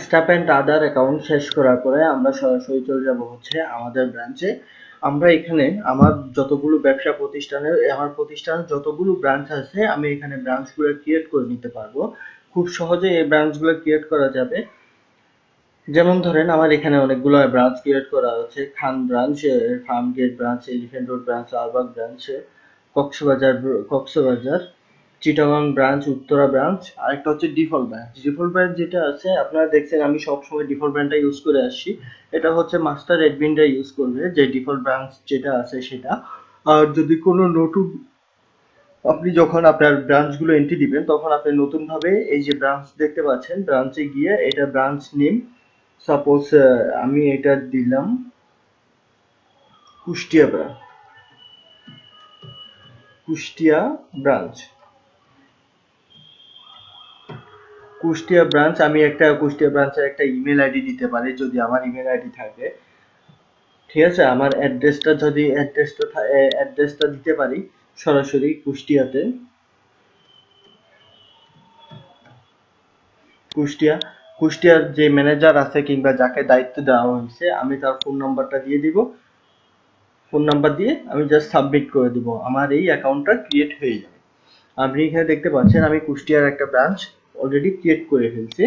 Staff and other account শেষ করার পরে আমরা সরাসরি চলে যাব হচ্ছে আমাদের ব্রাঞ্চে। আমরা এখানে আমার যতগুলো ব্যবসা প্রতিষ্ঠানের আমার প্রতিষ্ঠানের যতগুলো ব্রাঞ্চ আছে আমি এখানে ব্রাঞ্চগুলো ক্রিয়েট করে নিতে পারবো। খুব সহজে এই ব্রাঞ্চগুলো ক্রিয়েট করা যাবে। যেমন ধরেন আমার এখানে অনেকগুলো ব্রাঞ্চ ক্রিয়েট করা আছে। Khan branch, farm gate branch, elephant road branch, Lalbagh branch, Cox's Bazar, Chittagong branch, Uttara branch, আরেকটা হচ্ছে ডিফল্ট ব্রাঞ্চ। ডিফল্ট ব্রাঞ্চ যেটা আছে আপনারা দেখছেন আমি সবসময় ডিফল্ট ব্রাঞ্চটা ইউজ করে আসছি। এটা হচ্ছে মাস্টার অ্যাডমিনরা ইউজ করবে যে ডিফল্ট ব্রাঞ্চ যেটা আছে সেটা। আর যদি কোনো নতুন আপনি যখন আপনার ব্রাঞ্চগুলো এন্ট্রি দিবেন তখন আপনি নতুনভাবে এই যে ব্রাঞ্চ দেখতে পাচ্ছেন ব্রাঞ্চে গিয়ে এটা ব্রাঞ্চ নেম, সাপোজ আমি এটা দিলাম Kushtia branch, Kushtia branch, Kushtia branch. আমি একটা কুষ্টিয়া ব্রাঞ্চের একটা ইমেল আইডি দিতে পারি যদি আমার ইমেল আইডি থাকে। ঠিক আছে, আমার অ্যাড্রেসটা দিতে পারি সরাসরি কুষ্টিয়াতে, কুষ্টিয়া। কুষ্টিয়ার যে ম্যানেজার আছে কিংবা যাকে দায়িত্ব দেওয়া হয়েছে আমি তার ফোন নাম্বারটা দিয়ে দিব। ফোন নাম্বার দিয়ে আমি জাস্ট সাবমিট করে দিব, আমার এই অ্যাকাউন্টটা ক্রিয়েট হয়ে যাবে। আপনি এখানে দেখতে পাচ্ছেন আমি কুষ্টিয়ার একটা ব্রাঞ্চ অলরেডি ক্রিয়েট করে ফেলছি।